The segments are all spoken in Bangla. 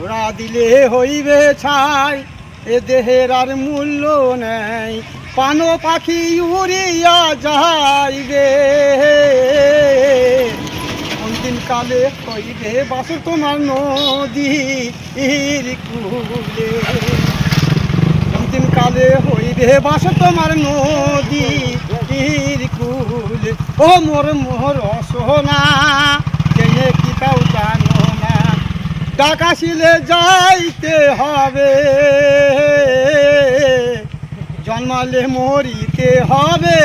পোড়া দিলে হইবে ছাই, এ দেহের আর মূল্য নেই। পান পাখি উড়িয়া যাইবে, অন্তিম কালে হইবে বাসর তোমার নদীর কূলে। অন্তিম কালে হইবে বাসর তোমার নদীর কূলে। ও মোর মোর সোনা, কেনে কি তাও জানো না, ডাকাশিলে যাইতে হবে, জন্মালে মরিতে হবে,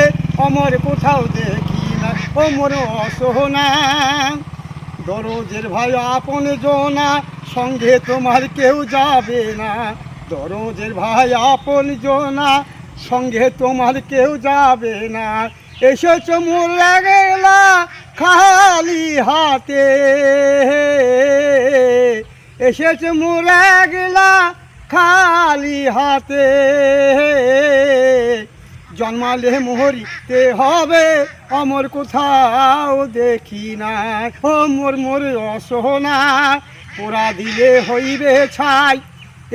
অমর কোথাও দেখি না। ও মোর সোনা, দরজের ভাই আপন জনা, সঙ্গে তোমার কেউ যাবে না। দরজের ভাই আপন জনা, সঙ্গে তোমার কেউ যাবে না। এসেছ মোর লাগেলা খালি হাতে, এসেছ মোর লাগেলা খালি হাতে, জন্মালে মরিতে হবে, অমর কোথাও দেখি না। ও মোর মোর অসহনা, পোড়া দিলে হইবে ছাই,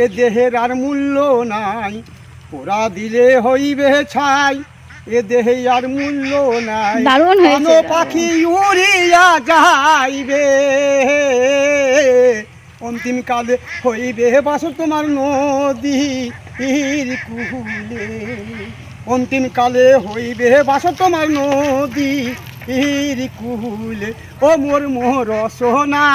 এ দেহের আর মূল্য নাই। পোড়া দিলে হইবে ছাই, এ দেহে আর মূল্য নাই। কোন পাখি উড়িয়া যাইবে, অন্তিম কালে হইবে বাসর তোমার নদীর কূলে। অন্তিম কালে হইবে বাসর তোমার নদীর কূলে। ও মোর মোর সোনা।